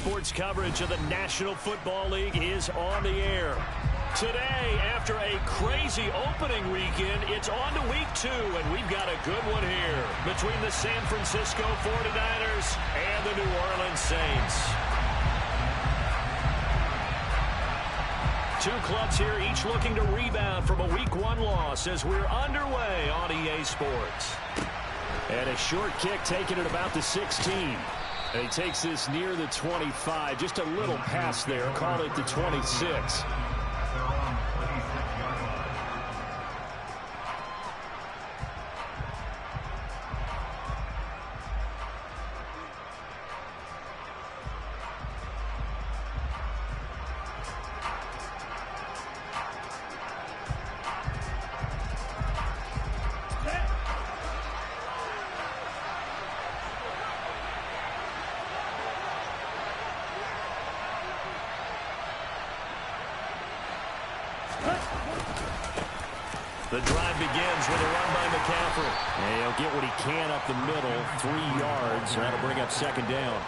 Sports coverage of the National Football League is on the air. Today, after a crazy opening weekend, it's on to week 2, and we've got a good one here between the San Francisco 49ers and the New Orleans Saints. Two clubs here, each looking to rebound from a Week 1 loss as we're underway on EA Sports. And a short kick taken at about the 16. And he takes this near the 25, just a little past there, call it the 26. The drive begins with a run by McCaffrey. And he'll get what he can up the middle, 3 yards, and that'll bring up second down.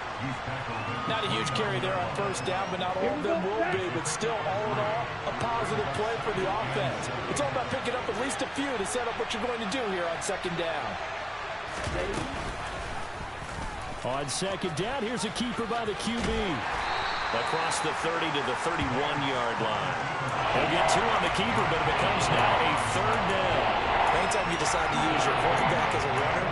Not a huge carry there on first down, but not all of them will be. But still, all in all, a positive play for the offense. It's all about picking up at least a few to set up what you're going to do here on second down. On second down, here's a keeper by the QB. Across the 30 to the 31-yard line. He'll get 2 on the keeper, but it becomes now a third down. Anytime you decide to use your quarterback as a runner,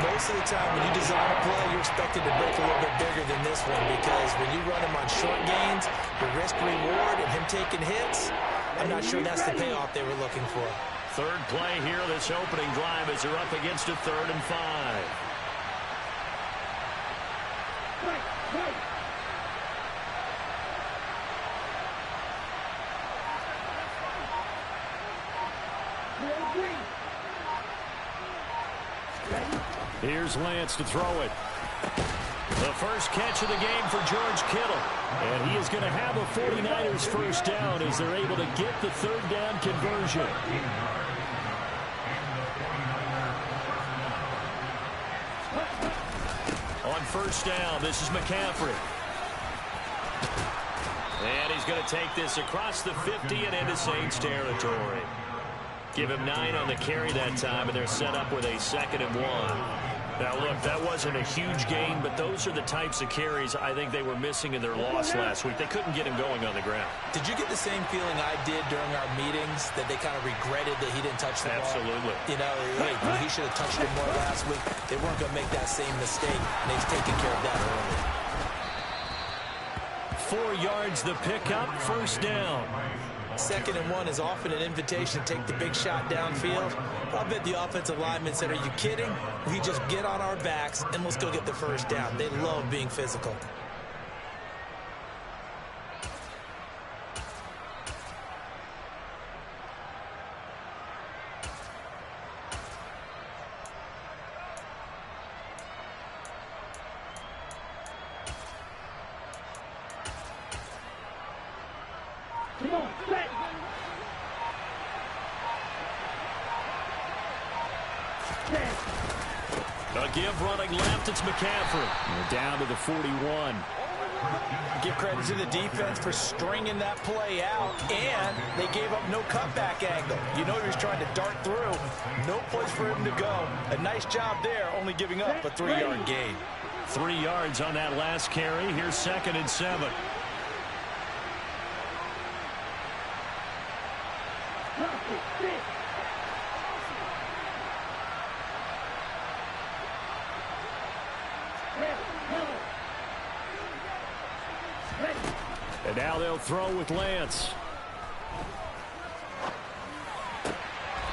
most of the time when you design a play, you're expected to break a little bit bigger than this one, because when you run him on short gains, the risk-reward and him taking hits, I'm not sure that's the payoff they were looking for. Third play here, this opening drive, as they're up against a 3rd and 5. Here's Lance to throw it. The first catch of the game for George Kittle. And he is going to have a 49ers first down as they're able to get the 3rd down conversion. On first down, this is McCaffrey. And he's going to take this across the 50 and into Saints territory. Give him 9 on the carry that time, and they're set up with a 2nd and 1. Now, look, that wasn't a huge gain, but those are the types of carries I think they were missing in their loss last week. They couldn't get him going on the ground. Did you get the same feeling I did during our meetings, that they kind of regretted that he didn't touch the ball? Absolutely. You know, hey, he should have touched it more last week. They weren't going to make that same mistake, and they've taken care of that early. 4 yards the pickup, first down. 2nd and 1 is often an invitation to take the big shot downfield. I bet the offensive lineman said, are you kidding? We just get on our backs and let's go get the first down. They love being physical. A give running left, it's McCaffrey. We're down to the 41. Give credit to the defense for stringing that play out, and they gave up no cutback angle. You know he was trying to dart through. No place for him to go. A nice job there, only giving up a 3-yard gain. 3 yards on that last carry. Here's 2nd and 7. And now they'll throw with Lance.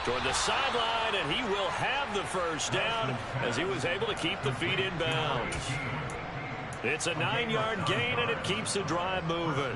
Toward the sideline, and he will have the first down as he was able to keep the feet in bounds. It's a 9-yard gain, and it keeps the drive moving.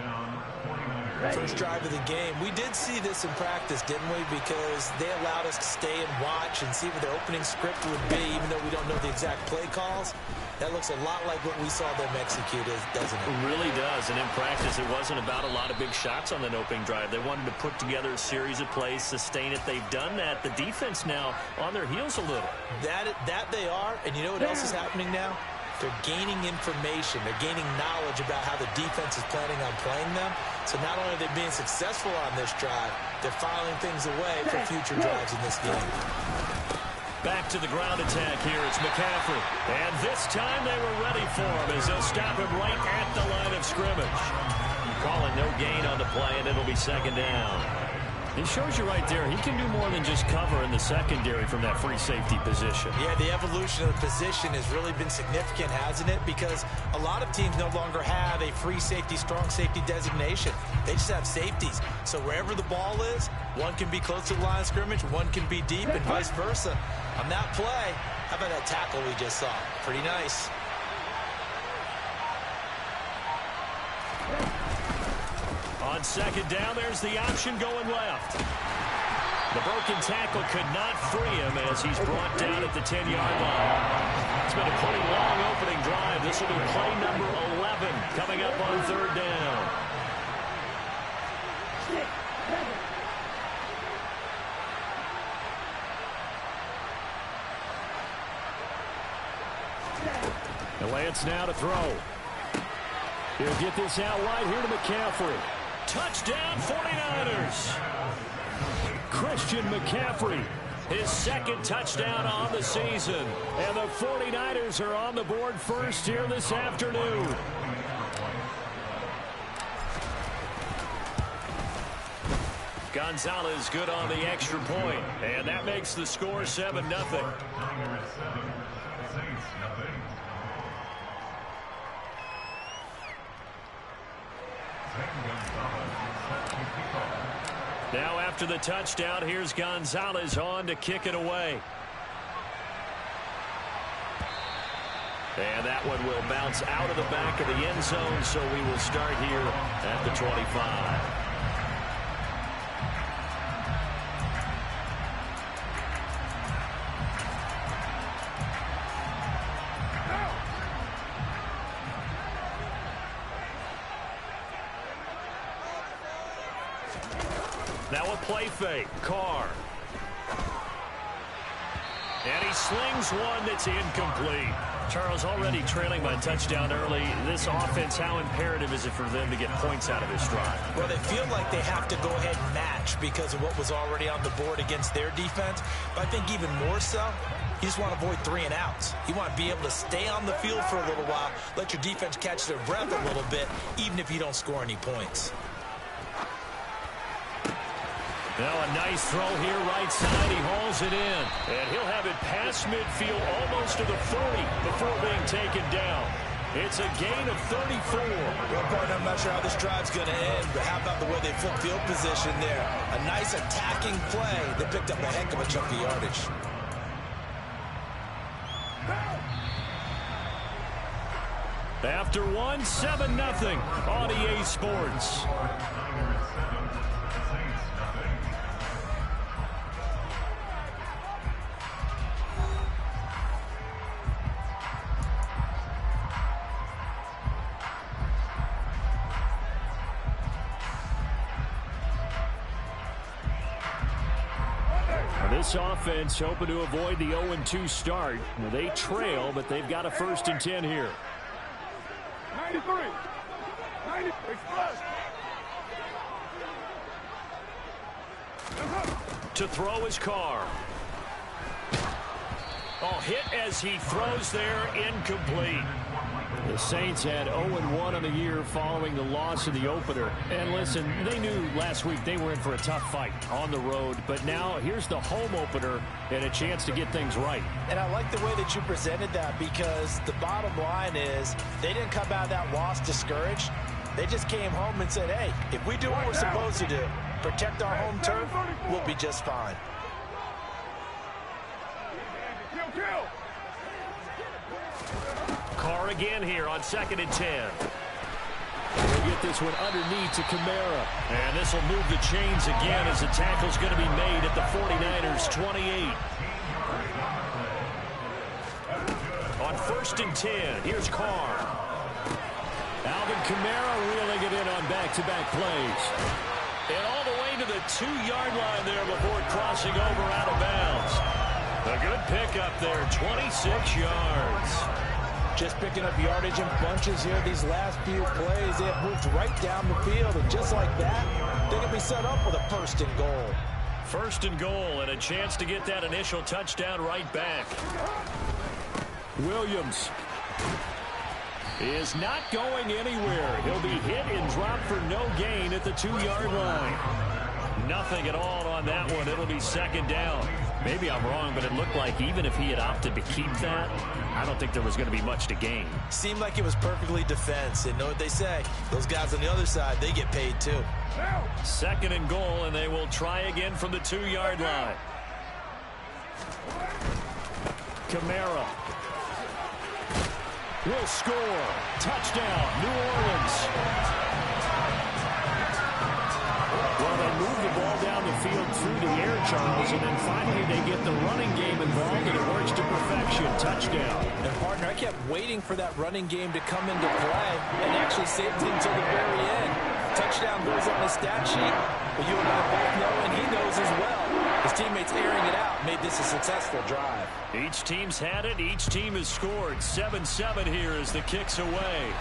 First drive of the game. We did see this in practice, didn't we? Because they allowed us to stay and watch and see what their opening script would be, even though we don't know the exact play calls. That looks a lot like what we saw them execute, doesn't it? It really does. And in practice, it wasn't about a lot of big shots on that opening drive. They wanted to put together a series of plays, sustain it. They've done that. The defense now on their heels a little. That they are. And you know what else is happening now? they're gaining information. They're gaining knowledge about how the defense is planning on playing them. So not only are they being successful on this drive, they're filing things away for future drives in this game. Back to the ground attack here. It's McCaffrey. And this time they were ready for him as they'll stop him right at the line of scrimmage. Calling no gain on the play, and it'll be second down. He shows you right there, he can do more than just cover in the secondary from that free safety position. Yeah, the evolution of the position has really been significant, hasn't it? Because a lot of teams no longer have a free safety, strong safety designation. They just have safeties. So wherever the ball is, one can be close to the line of scrimmage, one can be deep, and vice versa. On that play, how about that tackle we just saw? Pretty nice. On second down, there's the option going left. The broken tackle could not free him as he's brought down at the 10-yard line. It's been a pretty long opening drive. This will be play number 11 coming up on third down. The Lance now to throw. He'll get this out wide here to McCaffrey. Touchdown 49ers. Christian McCaffrey, his second touchdown on the season. And the 49ers are on the board first here this afternoon. Gonzalez good on the extra point. And that makes the score 7-0. Now after the touchdown, here's Gonzalez on to kick it away. And that one will bounce out of the back of the end zone, so we will start here at the 25. Now a play fake. Carr. And he slings one that's incomplete. Charles, already trailing by a touchdown early. This offense, how imperative is it for them to get points out of this drive? Well, they feel like they have to go ahead and match because of what was already on the board against their defense. But I think even more so, you just want to avoid 3 and outs. You want to be able to stay on the field for a little while, let your defense catch their breath a little bit, even if you don't score any points. Now a nice throw here right side. He hauls it in. And he'll have it past midfield almost to the 40 before being taken down. It's a gain of 34. Well, partner, I'm not sure how this drive's going to end, but how about the way they flip field position there? A nice attacking play. They picked up a heck of a chunk of yardage. After one, 7-0 on EA Sports. This offense hoping to avoid the 0-2 start. They trail, but they've got a 1st and 10 here. 93. 93. To throw his Carr. Oh, hit as he throws there, incomplete. The Saints had 0-1 on the year following the loss of the opener. And listen, they knew last week they were in for a tough fight on the road. But now here's the home opener and a chance to get things right. And I like the way that you presented that because the bottom line is they didn't come out of that loss discouraged. They just came home and said, hey, if we do what we're supposed to do, protect our home turf, we'll be just fine. Carr again here on 2nd and 10. We'll get this one underneath to Kamara. And this will move the chains again as the tackle's going to be made at the 49ers 28. On 1st and 10, here's Carr. Alvin Kamara reeling it in on back-to-back plays. And all the way to the 2-yard line there before crossing over out of bounds. A good pickup there, 26 yards. Just picking up yardage in bunches here these last few plays. They have moved right down the field, and just like that, they can be set up with a 1st and goal. 1st and goal, and a chance to get that initial touchdown right back. Williams is not going anywhere. He'll be hit and dropped for no gain at the 2-yard line. Nothing at all on that one. It'll be 2nd down. Maybe I'm wrong, but it looked like even if he had opted to keep that, I don't think there was going to be much to gain. Seemed like it was perfectly defense. And know what they say? Those guys on the other side, they get paid too. 2nd and goal, and they will try again from the 2-yard line. Kamara will score. Touchdown, New Orleans. Well, they move the ball down the field through the air, Charles, and then finally they get the running game involved, and it works to perfection. Touchdown. And, partner, I kept waiting for that running game to come into play and actually saved it until the very end. Touchdown goes on the stat sheet, but you and I both know, and he knows as well. His teammates airing it out made this a successful drive. Each team's had it. Each team has scored. 7-7 here as the kick's away.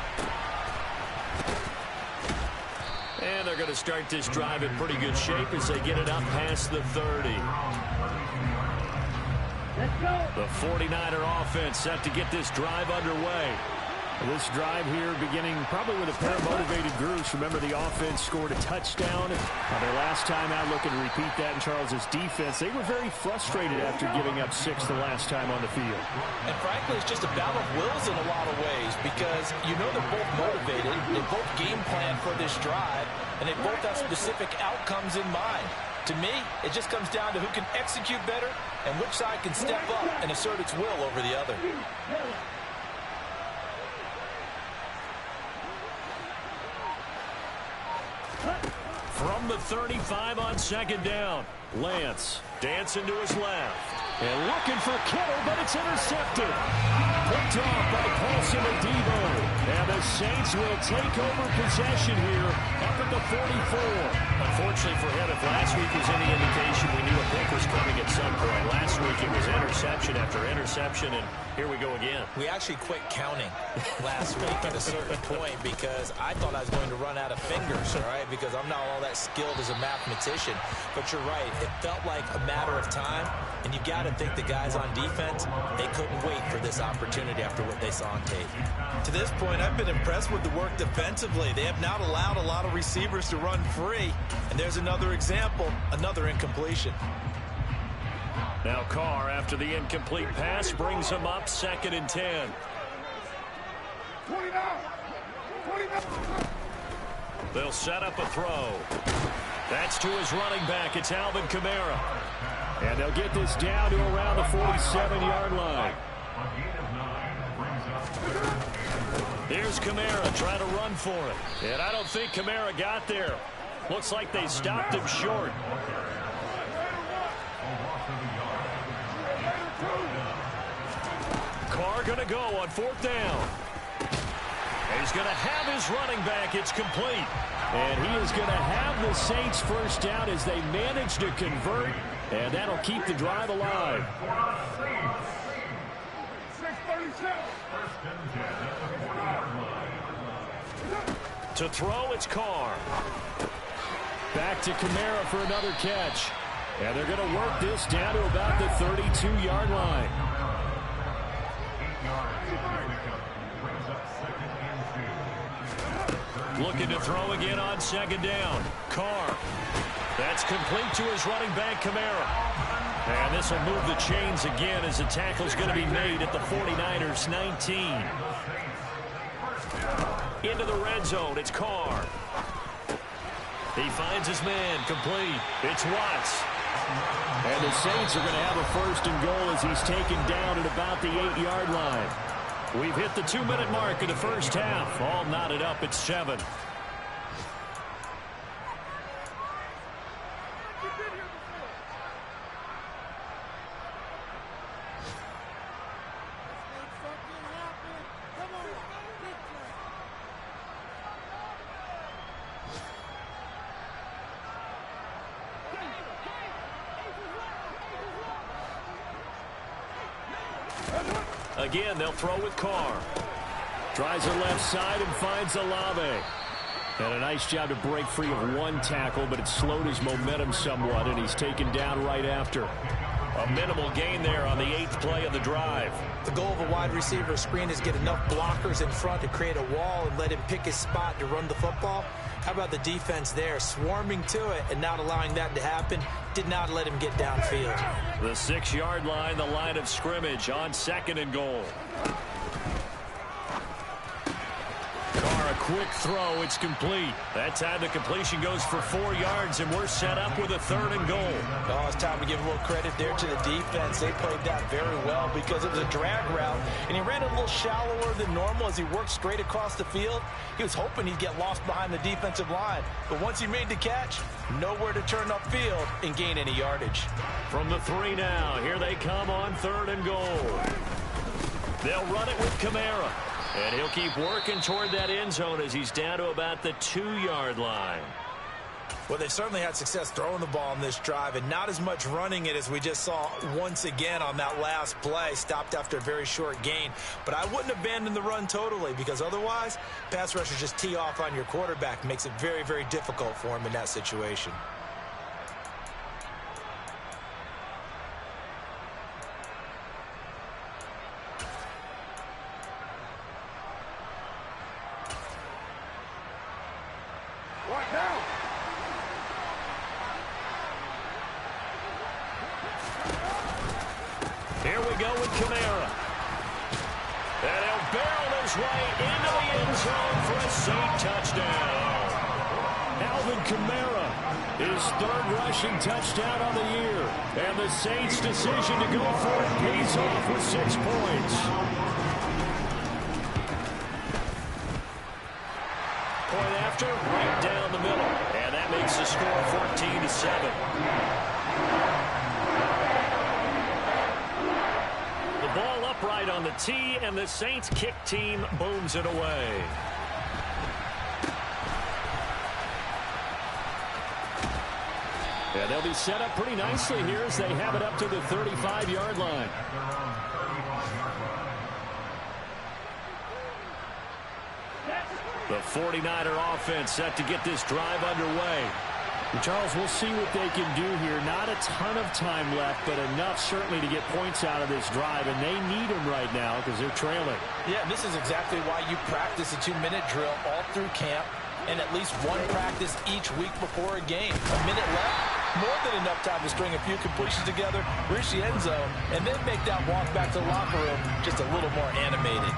And they're going to start this drive in pretty good shape as they get it up past the 30. The 49er offense set to get this drive underway. This drive here beginning probably with a pair of motivated groups. Remember, the offense scored a touchdown their last time out. Looking to repeat that in Charles's defense. They were very frustrated after giving up 6 the last time on the field. And frankly, it's just a battle of wills in a lot of ways because you know they're both motivated. They both game plan for this drive, and they both have specific outcomes in mind. To me, it just comes down to who can execute better and which side can step up and assert its will over the other. From the 35 on 2nd down, Lance dancing to his left. And looking for Kittle, but it's intercepted. Picked off by Paulson and Debo. And the Saints will take over possession here up at the 44. Unfortunately for him, if last week was any indication, we knew a pick was coming at some point. Last week it was interception after interception, and here we go again. We actually quit counting last week at a certain point because I thought I was going to run out of fingers, all right, because I'm not all that skilled as a mathematician. But you're right. It felt like a matter of time, and you got to think the guys on defense, they couldn't wait for this opportunity after what they saw on tape. To this point, I've been impressed with the work defensively. They have not allowed a lot of receivers to run free. And there's another example, another incompletion. Now Carr, after the incomplete pass, brings him up 2nd and 10. They'll set up a throw. That's to his running back. It's Alvin Kamara. And they'll get this down to around the 47-yard line. Here's Kamara trying to run for it. And I don't think Kamara got there. Looks like they stopped him short. Carr going to go on 4th down. He's going to have his running back. It's complete. And he is going to have the Saints first down as they manage to convert. And that'll keep the drive alive. To throw, it's Carr. Back to Kamara for another catch. And they're going to work this down to about the 32-yard line. Looking to throw again on 2nd down. Carr. That's complete to his running back, Kamara. And this will move the chains again as the tackle's going to be made at the 49ers 19. Into the red zone. It's Carr. He finds his man. Complete. It's Watts. And the Saints are going to have a 1st and goal as he's taken down at about the 8-yard line. We've hit the 2-minute mark in the first half. All knotted up at 7. Again, they'll throw with Carr. Tries the left side and finds Olave. And a nice job to break free of one tackle, but it slowed his momentum somewhat, and he's taken down right after. A minimal gain there on the 8th play of the drive. The goal of a wide receiver screen is get enough blockers in front to create a wall and let him pick his spot to run the football. How about the defense there, swarming to it and not allowing that to happen? Did not let him get downfield. The 6-yard line, the line of scrimmage on 2nd and goal. Carr, a quick throw. It's complete. That time the completion goes for 4 yards, and we're set up with a 3rd and goal. Oh, it's time to give a little credit there to the defense. They played that very well because it was a drag route, and he ran a little shallower than normal as he worked straight across the field. He was hoping he'd get lost behind the defensive line, but once he made the catch, nowhere to turn upfield and gain any yardage. From the 3 now, here they come on 3rd and goal. They'll run it with Kamara. And he'll keep working toward that end zone as he's down to about the 2-yard line. Well, they certainly had success throwing the ball in this drive and not as much running it as we just saw once again on that last play. Stopped after a very short gain. But I wouldn't abandon the run totally because otherwise, pass rushers just tee off on your quarterback. Makes it very, very difficult for him in that situation. Here we go with Kamara. And he'll barrel his way into the end zone for a Saint touchdown. Alvin Kamara, his 3rd rushing touchdown on the year. And the Saints' decision to go for it pays off with 6 points. Point after, right down the middle. And that makes the score 14-7. Ball upright on the tee, and the Saints kick team booms it away. And they'll be set up pretty nicely here as they have it up to the 35-yard line. The 49er offense set to get this drive underway. And Charles, we'll see what they can do here. Not a ton of time left, but enough certainly to get points out of this drive, and they need them right now because they're trailing. Yeah, this is exactly why you practice a 2-minute drill all through camp and at least one practice each week before a game. A minute left, more than enough time to string a few completions together, reach the end zone, and then make that walk back to the locker room just a little more animated.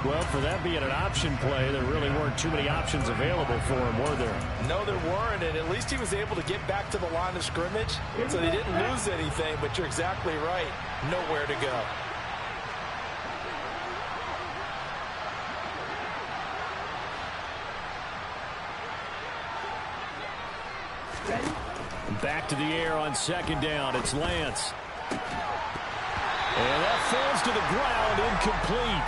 Well, for that being an option play, there really weren't too many options available for him, were there? No, there weren't, and at least he was able to get back to the line of scrimmage, so they didn't lose anything, but you're exactly right. Nowhere to go. Back to the air on 2nd down. It's Lance. And that falls to the ground, incomplete.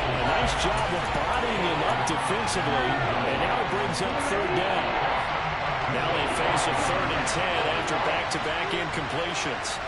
A nice job of bodying him up defensively, and now it brings up 3rd down. Now they face a 3rd and 10 after back-to-back incompletions.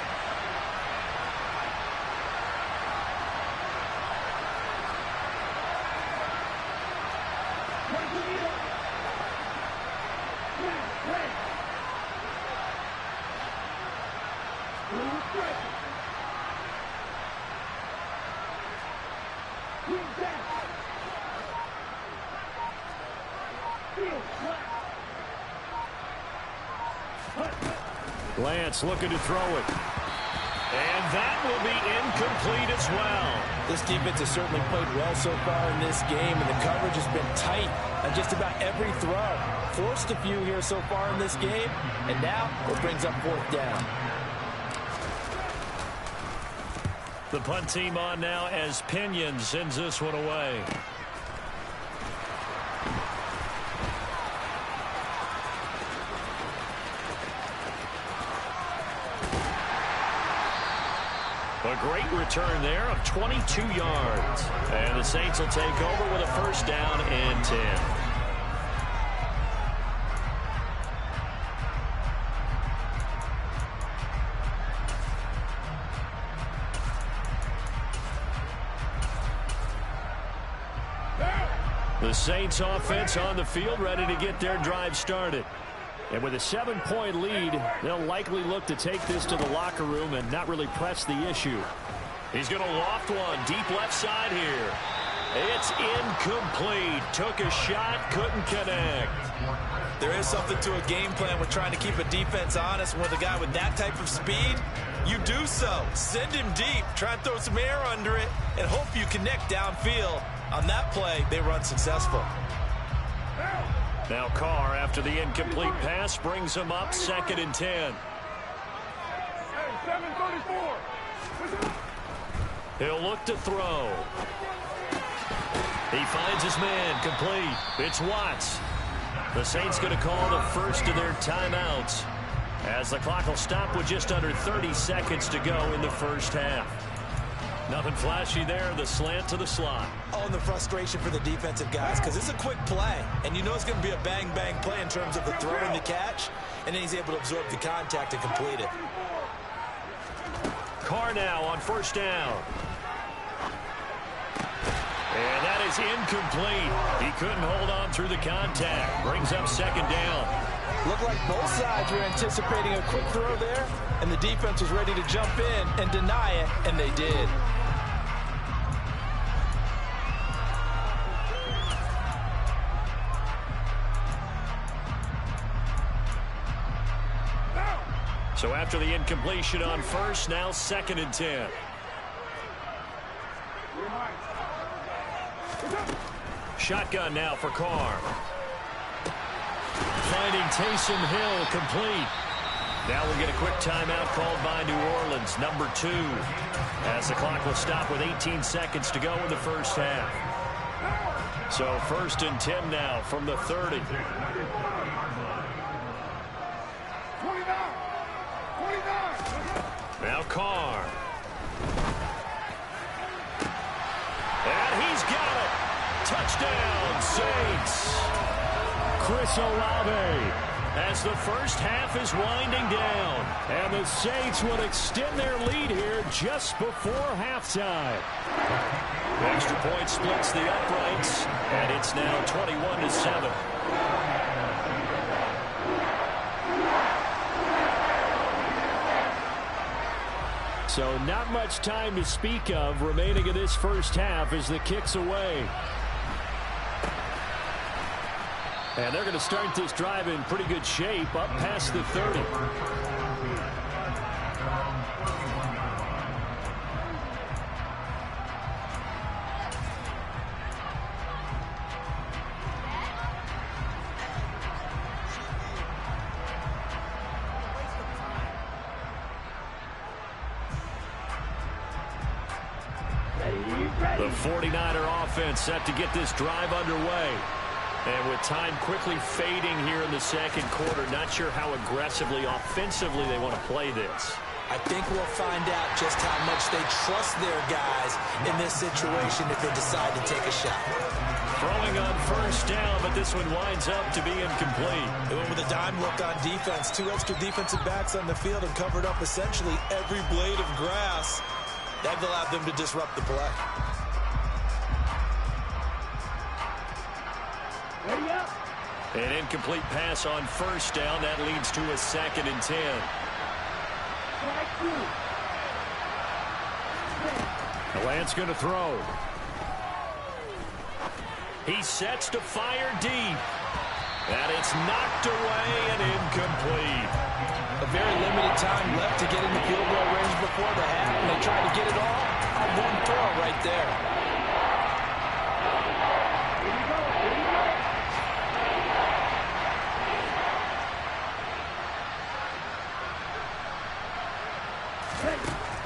Lance looking to throw it. And that will be incomplete as well. This defense has certainly played well so far in this game, and the coverage has been tight on just about every throw. Forced a few here so far in this game, and now it brings up 4th down. The punt team on now as Pinion sends this one away. A great return there of 22 yards. And the Saints will take over with a 1st down and 10. The Saints offense on the field, ready to get their drive started. And with a 7-point lead, they'll likely look to take this to the locker room and not really press the issue. He's going to loft one deep left side here. It's incomplete. Took a shot, couldn't connect. There is something to a game plan with trying to keep a defense honest. With a guy with that type of speed, you do so. Send him deep, try and throw some air under it, and hope you connect downfield. On that play, they run successful. Now Carr, after the incomplete pass, brings him up 2nd and 10. He'll look to throw. He finds his man, complete. It's Watts. The Saints going to call the first of their timeouts as the clock will stop with just under 30 seconds to go in the first half. Nothing flashy there, the slant to the slot. Oh, and the frustration for the defensive guys, because it's a quick play, and you know it's going to be a bang-bang play in terms of the throw and the catch, and then he's able to absorb the contact and complete it. Carr now on 1st down. And that is incomplete. He couldn't hold on through the contact. Brings up 2nd down. Looked like both sides were anticipating a quick throw there, and the defense was ready to jump in and deny it, and they did. So after the incompletion on 1st, now 2nd and 10. Shotgun now for Carr. Finding Taysom Hill, complete. Now we'll get a quick timeout called by New Orleans, number 2. As the clock will stop with 18 seconds to go in the first half. So 1st and 10 now from the 30. Now Carr. And he's got it. Touchdown, Saints. Chris Olave, as the first half is winding down. And the Saints will extend their lead here just before halftime. The extra point splits the uprights, and it's now 21-7. So not much time to speak of remaining in this first half as the kick's away. And they're going to start this drive in pretty good shape up past the 30. The 49er offense set to get this drive underway. And with time quickly fading here in the second quarter, not sure how aggressively, offensively they want to play this. I think we'll find out just how much they trust their guys in this situation if they decide to take a shot. Throwing on 1st down, but this one winds up to be incomplete. They went with a dime look on defense. 2 extra defensive backs on the field and covered up essentially every blade of grass. That allowed them to disrupt the play. An incomplete pass on 1st down. That leads to a 2nd and 10. Lance going to throw. He sets to fire deep. And it's knocked away and incomplete. A very limited time left to get in the field goal range before the half, and they tried to get it all on one throw right there.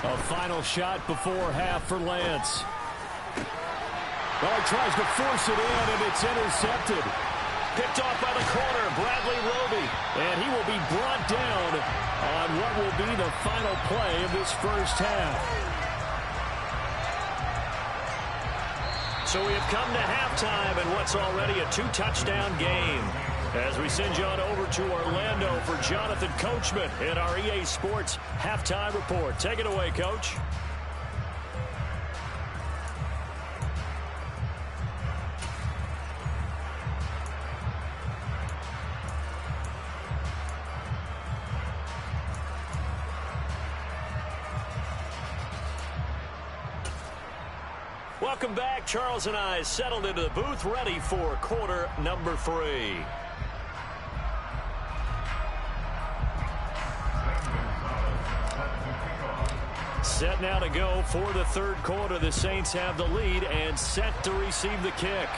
A final shot before half for Lance. Well, he tries to force it in, and it's intercepted. Picked off by the corner, Bradley Roby. And he will be brought down on what will be the final play of this first half. So we have come to halftime in what's already a 2-touchdown game. As we send you on over to Orlando for Jonathan Coachman in our EA Sports Halftime Report. Take it away, Coach. Welcome back. Charles and I settled into the booth, ready for quarter number 3. Set now to go for the third quarter. The Saints have the lead and set to receive the kick.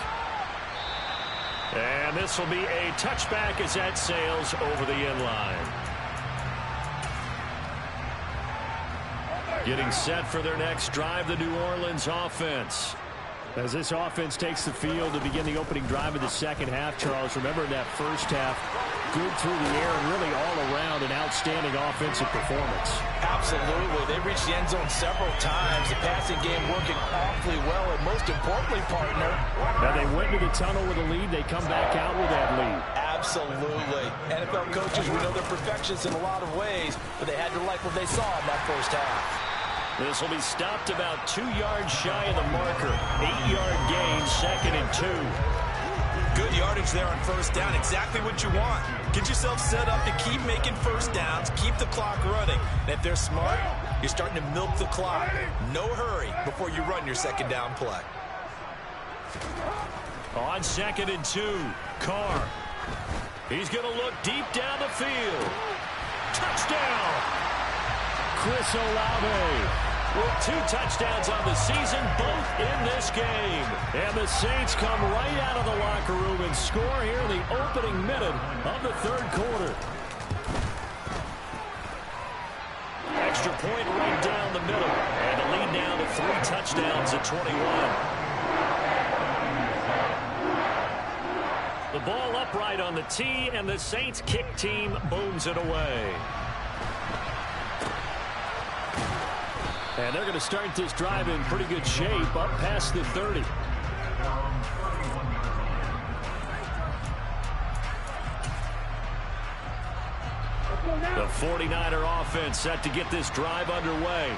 And this will be a touchback as that sails over the end line. Getting set for their next drive, the New Orleans offense. As this offense takes the field to begin the opening drive of the second half, Charles, remember in that first half, good through the air and really all around an outstanding offensive performance. Absolutely. They reached the end zone several times. The passing game working awfully well, and most importantly, partner. Now they went to the tunnel with a lead. They come back out with that lead. Absolutely. NFL coaches, we know they're perfectionists in a lot of ways, but they had to like what they saw in that first half. This will be stopped about 2 yards shy of the marker. 8-yard gain, 2nd and 2. Good yardage there on first down. Exactly what you want. Get yourself set up to keep making first downs, keep the clock running. And if they're smart, you're starting to milk the clock. No hurry before you run your second down play. On 2nd and 2, Carr. He's going to look deep down the field. Touchdown! Chris Olave with 2 touchdowns on the season, both in this game. And the Saints come right out of the locker room and score here in the opening minute of the third quarter. Extra point right down the middle. And the lead now to 3 touchdowns at 21. The ball upright on the tee, and the Saints kick team booms it away. And they're going to start this drive in pretty good shape, up past the 30. The 49er offense set to get this drive underway.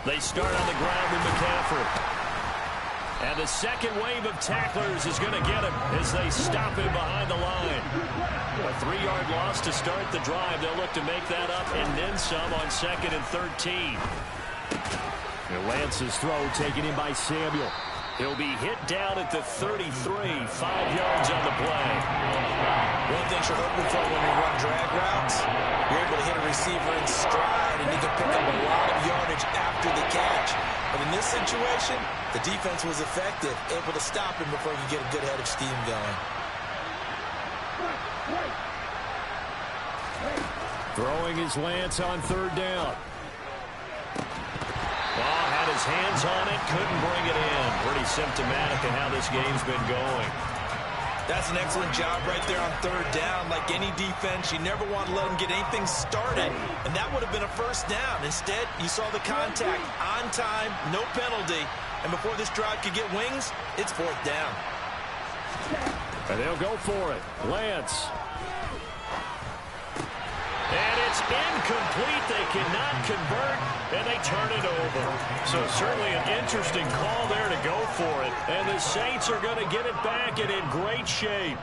They start on the ground with McCaffrey. And the second wave of tacklers is going to get him as they stop him behind the line. A 3-yard loss to start the drive. They'll look to make that up and then some on 2nd and 13. And Lance's throw taken in by Samuel. He'll be hit down at the 33, 5 yards on the play. One thing you're hoping for when you run drag routes, you're able to hit a receiver in stride, and you can pick up a lot of yardage after the catch. But in this situation, the defense was effective, able to stop him before you get a good head of steam going. Throwing is Lance on 3rd down. Ball had his hands on it, couldn't bring it in. Pretty symptomatic of how this game's been going. That's an excellent job right there on 3rd down. Like any defense, you never want to let them get anything started, and that would have been a first down. Instead, you saw the contact on time, no penalty, and before this drive could get wings, it's 4th down. And they'll go for it. Lance. And it's incomplete. They cannot convert, and they turn it over. So certainly an interesting call there to go for it. And the Saints are going to get it back and in great shape.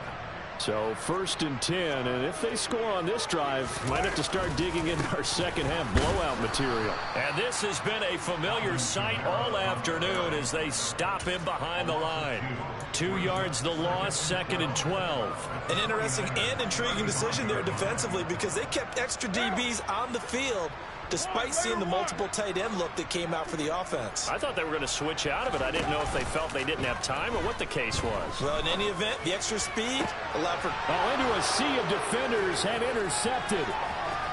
So 1st and 10, and if they score on this drive, might have to start digging into our second half blowout material. And this has been a familiar sight all afternoon as they stop him behind the line. 2 yards the loss, 2nd and 12. An interesting and intriguing decision there defensively because they kept extra DBs on the field despite seeing the multiple tight end look that came out for the offense. I thought they were going to switch out of it. I didn't know if they felt they didn't have time or what the case was. Well, in any event, the extra speed allowed for... Into a sea of defenders and intercepted.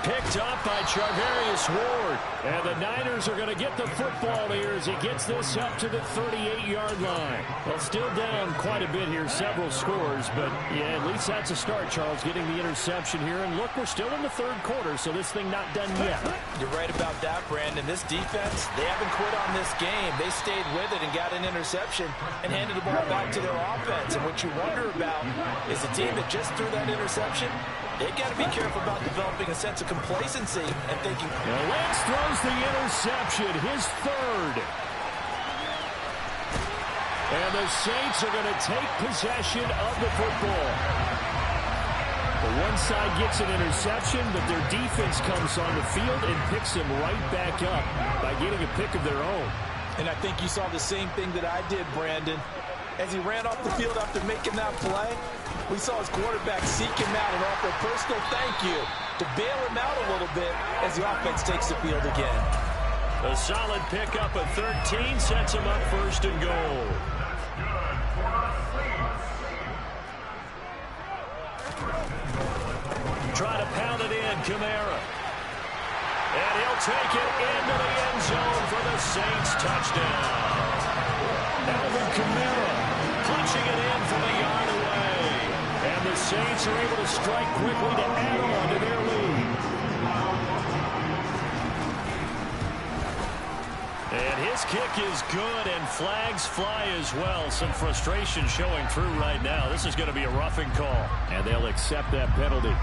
Picked up by Charvarius Ward. And the Niners are going to get the football here as he gets this up to the 38-yard line. Well, still down quite a bit here, several scores. But, yeah, at least that's a start, Charles, getting the interception here. And, look, we're still in the third quarter, so this thing not done yet. You're right about that, Brandon. This defense, they haven't quit on this game. They stayed with it and got an interception and handed the ball back to their offense. And what you wonder about is the team that just threw that interception, they've got to be careful about developing a sense of complacency and thinking... Now Lance throws the interception, his 3rd. And the Saints are going to take possession of the football. One side gets an interception, but their defense comes on the field and picks them right back up by getting a pick of their own. And I think you saw the same thing that I did, Brandon. As he ran off the field after making that play, we saw his quarterback seek him out and offer a personal thank you to bail him out a little bit as the offense takes the field again. A solid pickup of 13 sets him up first and goal. Try to pound it in, Kamara. And he'll take it into the end zone for the Saints touchdown. Alvin Kamara punching it in from a yard away. And the Saints are able to strike quickly to add on to their lead. And his kick is good, and flags fly as well. Some frustration showing through right now. This is going to be a roughing call, and they'll accept that penalty.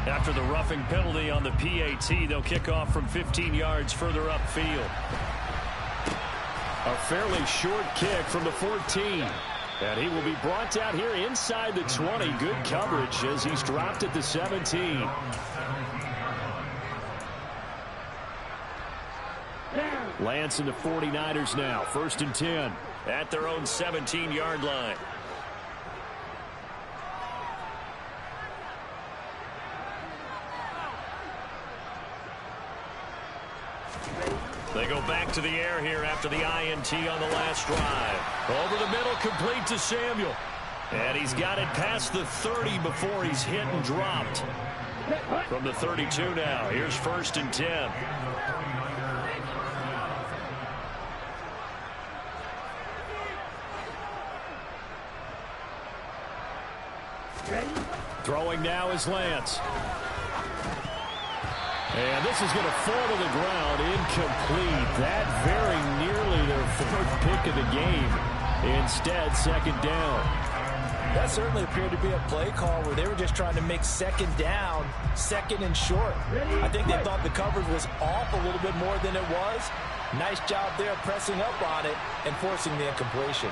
After the roughing penalty on the PAT, they'll kick off from 15 yards further upfield. A fairly short kick from the 14. And he will be brought down here inside the 20. Good coverage as he's dropped at the 17. Lance and the 49ers now. 1st and 10 at their own 17-yard line. They go back to the air here after the INT on the last drive. Over the middle, complete to Samuel. And he's got it past the 30 before he's hit and dropped. From the 32 now, here's 1st and 10. Throwing now is Lance. And this is going to fall to the ground, incomplete. That very nearly their 4th pick of the game. Instead, 2nd down. That certainly appeared to be a play call where they were just trying to make 2nd down, 2nd and short. I think they thought the coverage was off a little bit more than it was. Nice job there pressing up on it and forcing the incompletion.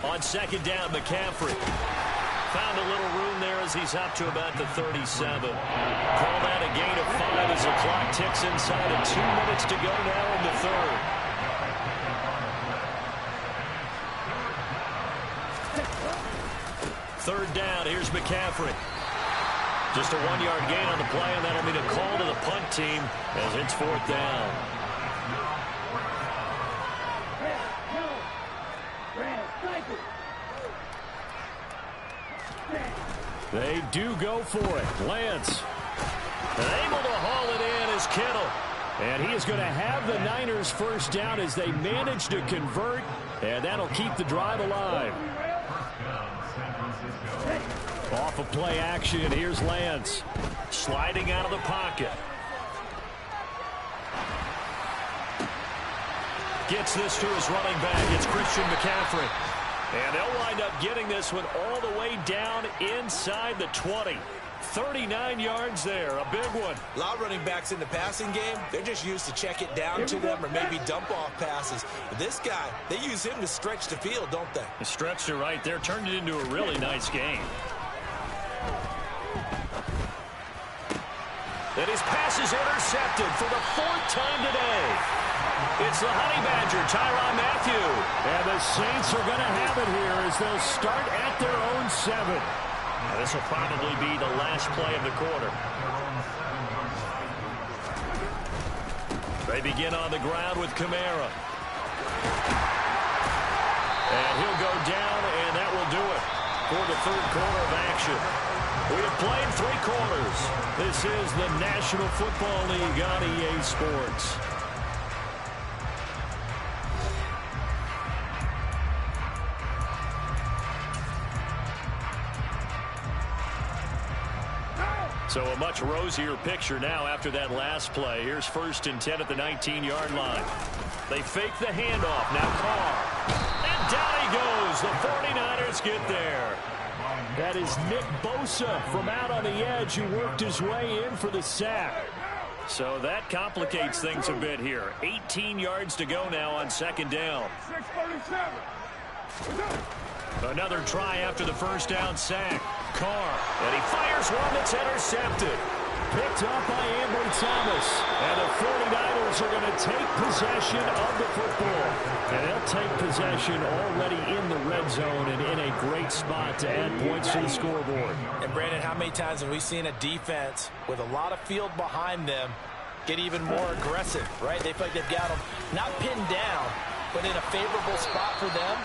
On 2nd down, McCaffrey found a little room there as he's up to about the 37. Call that a gain of 5 as the clock ticks inside of 2 minutes to go now in the 3rd. Third down, here's McCaffrey. Just a 1-yard gain on the play, and that'll mean a call to the punt team as it's 4th down. They do go for it. Lance. And able to haul it in is Kittle. And he is going to have the Niners 1st down as they manage to convert. And that'll keep the drive alive. Off of play action, here's Lance. Sliding out of the pocket. Gets this to his running back. It's Christian McCaffrey. And they'll wind up getting this one all the way down inside the 20. 39 yards there, a big one. A lot of running backs in the passing game, they're just used to check it down to them or maybe dump off passes. But this guy, they use him to stretch the field, don't they? He stretched it right there, turned it into a really nice game. And his pass is intercepted for the 4th time today. It's the Honey Badger, Tyrann Mathieu. And the Saints are going to have it here as they'll start at their own 7. Now, this will probably be the last play of the quarter. They begin on the ground with Kamara. And he'll go down, and that will do it for the 3rd quarter of action. We have played 3 quarters. This is the National Football League on EA Sports. So a much rosier picture now after that last play. Here's 1st and 10 at the 19-yard line. They fake the handoff. Now Carr. And down he goes. The 49ers get there. That is Nick Bosa from out on the edge who worked his way in for the sack. So that complicates things a bit here. 18 yards to go now on second down. Another try after the first down sack. Carr, and he fires one that's intercepted. Picked up by Ambry Thomas. And the 49ers are going to take possession of the football. And they'll take possession already in the red zone and in a great spot to add points to the scoreboard. And, Brandon, how many times have we seen a defense with a lot of field behind them get even more aggressive, right? They feel like they've got them not pinned down, but in a favorable spot for them.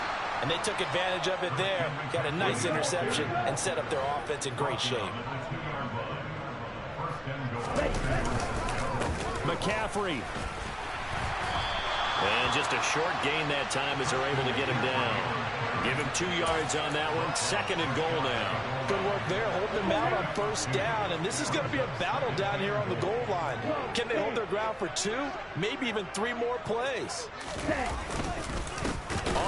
And they took advantage of it there. Got a nice interception and set up their offense in great shape. McCaffrey. And just a short gain that time as they're able to get him down. Give him 2 yards on that one. Second and goal now. Good work there, holding them out on first down. And this is going to be a battle down here on the goal line. Can they hold their ground for 2, maybe even 3 more plays?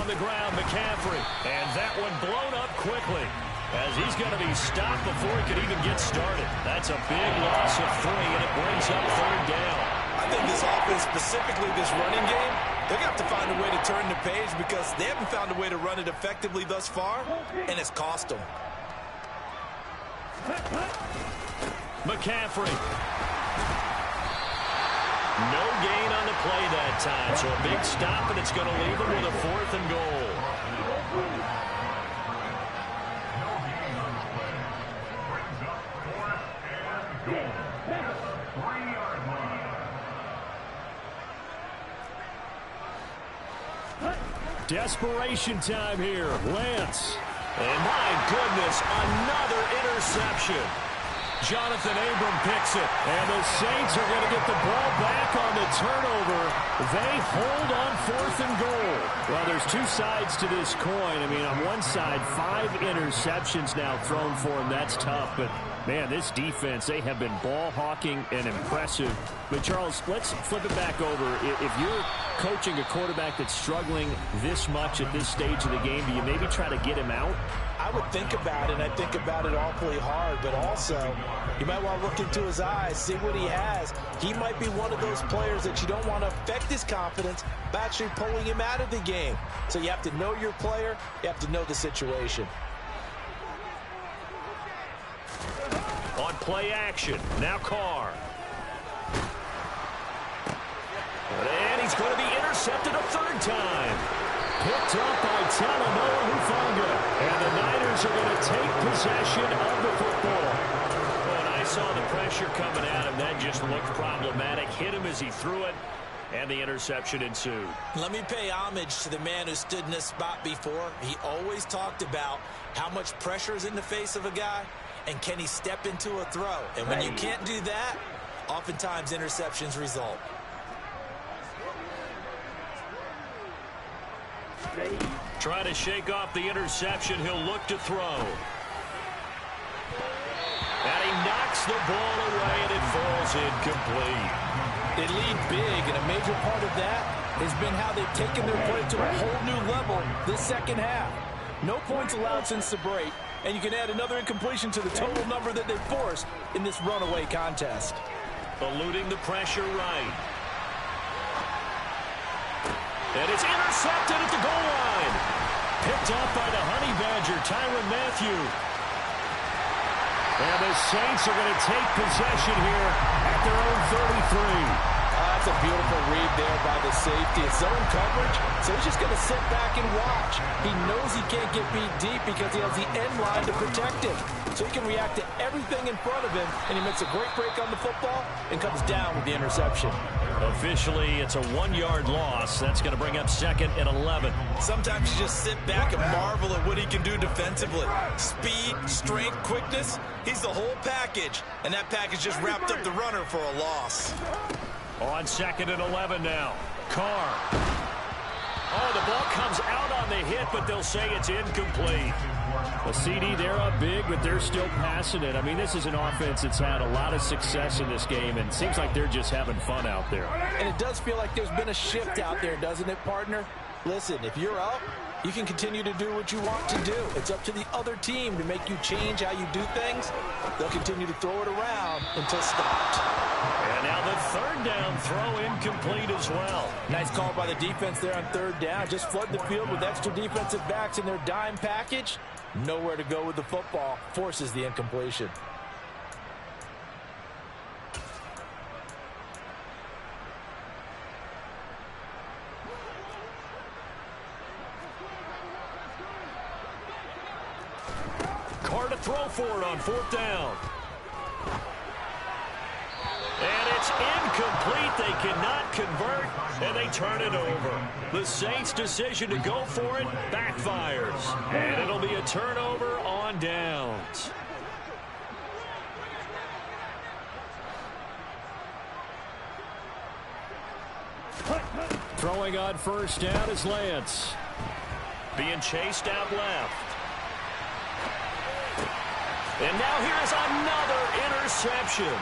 On the ground, McCaffrey. And that one blown up quickly, as he's going to be stopped before he could even get started. That's a big loss of 3, and it brings up third down. I think this offense, specifically this running game, they're going to have to find a way to turn the page because they haven't found a way to run it effectively thus far, and it's cost them. McCaffrey. No gain on the play that time, so a big stop, and it's going to leave them with a 4th and goal. Desperation time here. Lance. And my goodness, another interception. Jonathan Abram picks it. And the Saints are going to get the ball back on the turnover. They hold on 4th and goal. Well, there's 2 sides to this coin. I mean, on one side, 5 interceptions now thrown for him. That's tough. But, man, this defense, they have been ball hawking and impressive. But, Charles, let's flip it back over. If you're coaching a quarterback that's struggling this much at this stage of the game, do you maybe try to get him out? I would think about it, and I think about it awfully hard, but also you might want to look into his eyes, see what he has. He might be one of those players that you don't want to affect his confidence by actually pulling him out of the game. So you have to know your player, you have to know the situation. On play action, now Carr. And he's going to be intercepted a 3rd time. Picked up by Talanoa Hufanga. And the Niners are going to take possession of the football. When I saw the pressure coming at him, that just looked problematic. Hit him as he threw it, and the interception ensued. Let me pay homage to the man who stood in this spot before. He always talked about how much pressure is in the face of a guy, and can he step into a throw. And when you can't do that, oftentimes interceptions result. Try to shake off the interception. He'll look to throw. And he knocks the ball away, and it falls incomplete. They lead big, and a major part of that has been how they've taken their play to a whole new level this second half. No points allowed since the break, and you can add another incompletion to the total number that they've forced in this runaway contest. Eluding the pressure right. And it's intercepted at the goal line. Picked up by the Honey Badger, Tyrann Mathieu. And the Saints are going to take possession here at their own 33. That's a beautiful read there by the safety. It's zone coverage, so he's just going to sit back and watch. He knows he can't get beat deep because he has the end line to protect him. So he can react to everything in front of him, and he makes a great break on the football and comes down with the interception. Officially, it's a 1-yard loss. That's going to bring up 2nd and 11. Sometimes you just sit back and marvel at what he can do defensively. Speed, strength, quickness, he's the whole package. And that package just wrapped up the runner for a loss. On 2nd and 11 now. Carr. Oh, the ball comes out on the hit, but they'll say it's incomplete. A CD, they're up big, but they're still passing it. I mean, this is an offense that's had a lot of success in this game, and it seems like they're just having fun out there. And it does feel like there's been a shift out there, doesn't it, partner? Listen, if you're up, You can continue to do what you want to do. It's up to the other team to make you change how you do things. They'll continue to throw it around until stopped. And now the third down throw incomplete as well. Nice call by the defense there on third down. Just flood the field with extra defensive backs in their dime package. Nowhere to go with the football. Forces the incompletion. Carr to throw for it on fourth down. And it's incomplete. They cannot convert, and they turn it over. The Saints' decision to go for it backfires. And it'll be a turnover on downs. Throwing on first down is Lance. Being chased out left. And now here's another interception.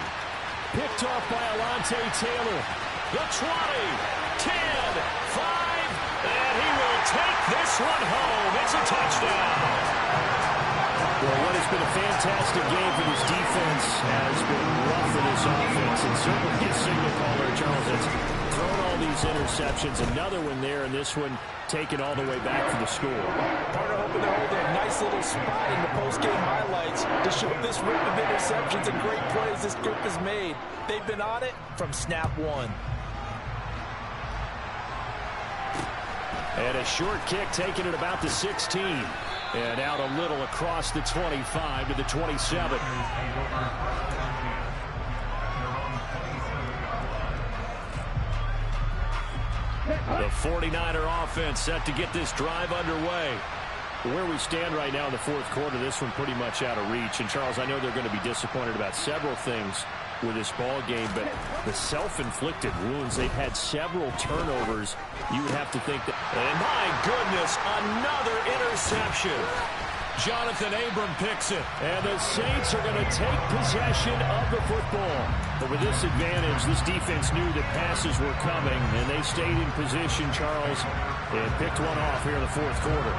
Picked off by Alontae Taylor. The 20, 10, 5, and he will take this one home. It's a touchdown. Well, what has been a fantastic game for this defense has been rough for this offense. And certainly his signal caller, Charles, has thrown all these interceptions. Another one there, and this one taken all the way back for the score. Partner hoping to hold a nice little spot in the post-game highlights to show this rip of interceptions and great plays this group has made. They've been on it from snap one. And a short kick taken at about the 16. And out a little across the 25 to the 27. The 49er offense set to get this drive underway. Where we stand right now in the fourth quarter, this one pretty much out of reach. And, Charles, I know they're going to be disappointed about several things with this ball game, but the self-inflicted wounds, they've had several turnovers. You would have to think that. And, my goodness, another interception. Jonathan Abram picks it. And the Saints are going to take possession of the football. But with this advantage, this defense knew that passes were coming, and they stayed in position, Charles, and picked one off here in the fourth quarter.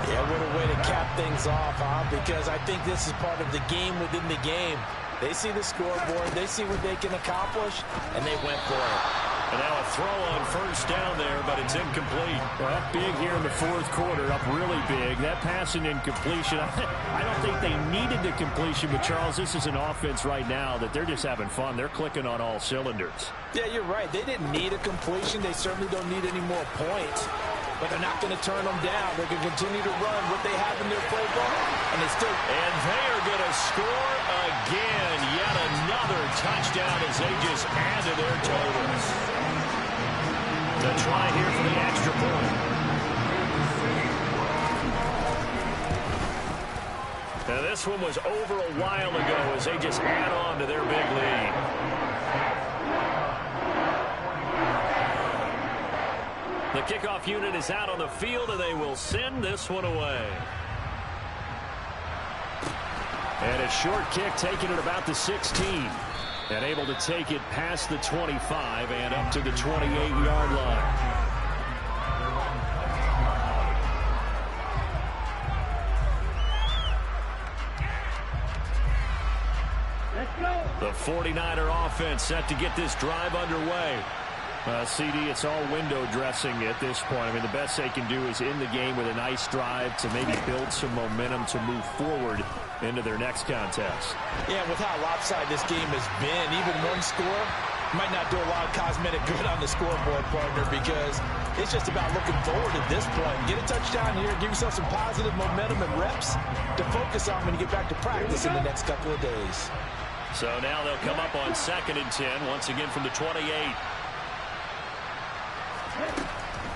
Yeah, what a way to cap things off, huh? Because I think this is part of the game within the game. They see the scoreboard, they see what they can accomplish, and they went for it. And now a throw on first down there, but it's incomplete. Well, up big here in the fourth quarter, up really big. That pass and incompletion, I don't think they needed the completion, but Charles, this is an offense right now that they're just having fun. They're clicking on all cylinders. Yeah, you're right. They didn't need a completion. They certainly don't need any more points. But they're not going to turn them down. They're going to continue to run what they have in their playbook. And they are going to score again. Yet another touchdown as they just add to their totals. To try here for the extra point. Now this one was over a while ago as they just add on to their big lead. The kickoff unit is out on the field, and they will send this one away. And a short kick taken at about the 16. And able to take it past the 25 and up to the 28-yard line. The 49er offense set to get this drive underway. CD, it's all window dressing at this point. I mean, the best they can do is in the game with a nice drive to maybe build some momentum to move forward into their next contest. Yeah, with how lopsided this game has been, even one score might not do a lot of cosmetic good on the scoreboard, partner, because it's just about looking forward at this point. Get a touchdown here, give yourself some positive momentum and reps to focus on when you get back to practice in the next couple of days. So now they'll come up on 2nd and 10, once again from the 28.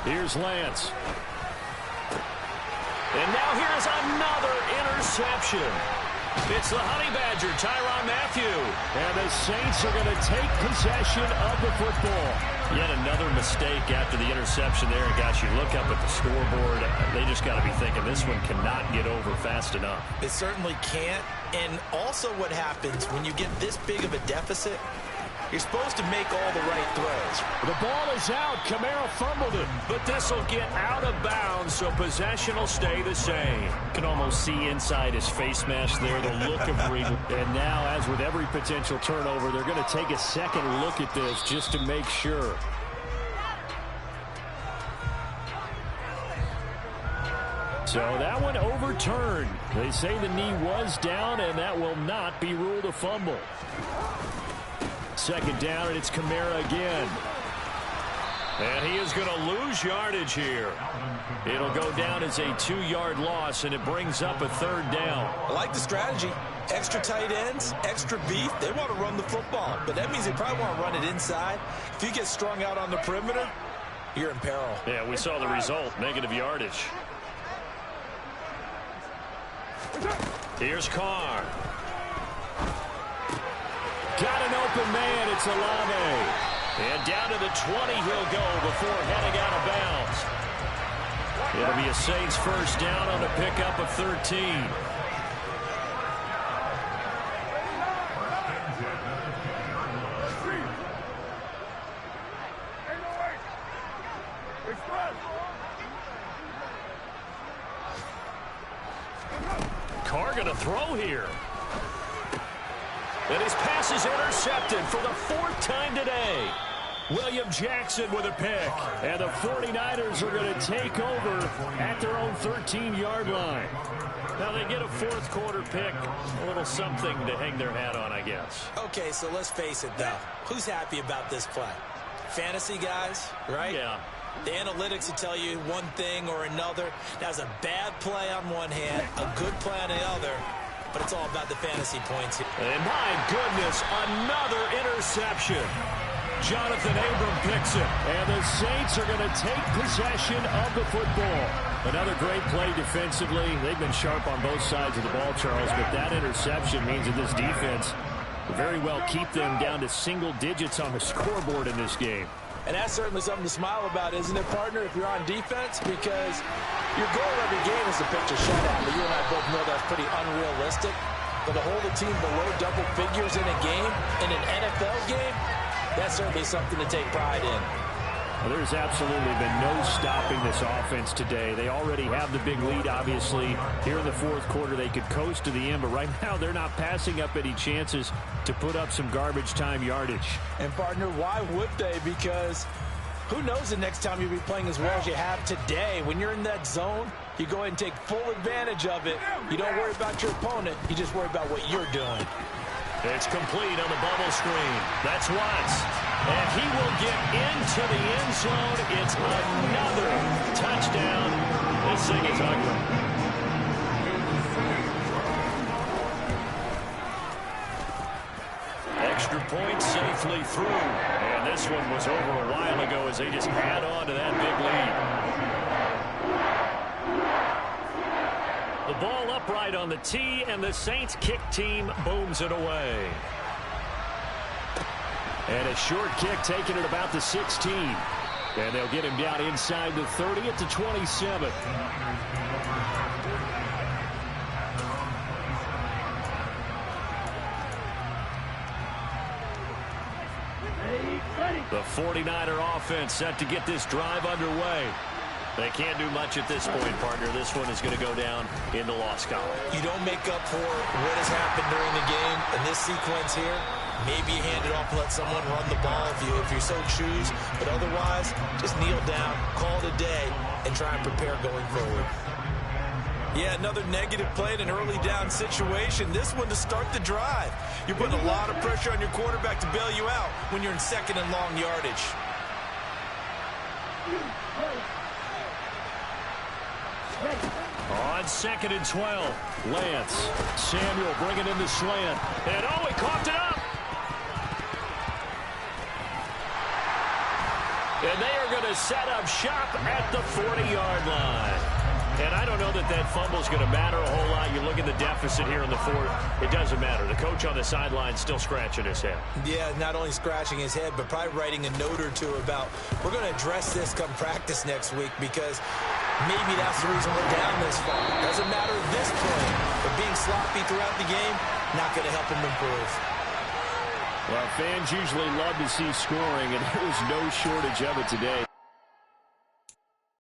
Here's Lance. And now here's another interception. It's the Honey Badger, Tyrann Mathieu. And the Saints are going to take possession of the football. Yet another mistake after the interception there. And guys, you look up at the scoreboard, they just got to be thinking this one cannot get over fast enough. It certainly can't. And also what happens when you get this big of a deficit, You're supposed to make all the right throws. The ball is out. Kamara fumbled it. But this will get out of bounds, so possession will stay the same. You can almost see inside his face mask there, the look of Reed. And now, as with every potential turnover, they're going to take a second look at this just to make sure. So that one overturned. They say the knee was down, and that will not be ruled a fumble. Second down, and it's Kamara again. And he is going to lose yardage here. It'll go down as a 2-yard loss, and it brings up a third down. I like the strategy. Extra tight ends, extra beef. They want to run the football, but that means they probably want to run it inside. If you get strung out on the perimeter, you're in peril. Yeah, we saw the result, negative yardage. Here's Carr. Got an open man. It's Olave. And down to the 20 he'll go before heading out of bounds. It'll be a Saints first down on the pickup of 13. Carr going to throw here. And his pass is intercepted for the 4th time today. William Jackson with a pick. And the 49ers are going to take over at their own 13-yard line. Now they get a 4th quarter pick. A little something to hang their hat on, I guess. Okay, so let's face it, though. Who's happy about this play? Fantasy guys, right? Yeah. The analytics will tell you one thing or another. That's a bad play on one hand, a good play on the other. But it's all about the fantasy points here. And my goodness, another interception. Jonathan Abram picks it. And the Saints are going to take possession of the football. Another great play defensively. They've been sharp on both sides of the ball, Charles, but that interception means that this defense will very well keep them down to single digits on the scoreboard in this game. And that's certainly something to smile about, isn't it, partner, if you're on defense? Because your goal every game is to pitch a shutout. But you and I both know that's pretty unrealistic. But to hold a team below double figures in a game, in an NFL game, that's certainly something to take pride in. Well, there's absolutely been no stopping this offense today. They already have the big lead, obviously. Here in the 4th quarter, they could coast to the end, but right now they're not passing up any chances to put up some garbage time yardage. And, partner, why would they? Because who knows the next time you'll be playing as well as you have today. When you're in that zone, you go ahead and take full advantage of it. You don't worry about your opponent. You just worry about what you're doing. It's complete on the bubble screen. That's Watts. And he will get into the end zone. It's another touchdown. This thing is ugly. Extra point safely through. And this one was over a while ago as they just add on to that big lead. The ball upright on the tee, and the Saints kick team booms it away. And a short kick taken at about the 16. And they'll get him down inside the 30 at the 27. The 49er offense set to get this drive underway. They can't do much at this point, partner. This one is going to go down in the loss column. You don't make up for what has happened during the game in this sequence here. Maybe you hand it off and let someone run the ball if you so choose. But otherwise, just kneel down, call it a day, and try and prepare going forward. Yeah, another negative play in an early down situation. This one to start the drive. You're putting a lot of pressure on your quarterback to bail you out when you're in 2nd and long yardage. On 2nd and 12, Lance. Samuel bringing in the slant. And oh, he coughed it up. And they are going to set up shop at the 40-yard line. And I don't know that that fumble is going to matter a whole lot. You look at the deficit here in the 4th. It doesn't matter. The coach on the sideline still scratching his head. Yeah, not only scratching his head, but probably writing a note or two about, we're going to address this come practice next week because maybe that's the reason we're down this far. Doesn't matter at this point. But being sloppy throughout the game, not going to help him improve. Well, fans usually love to see scoring, and there was no shortage of it today.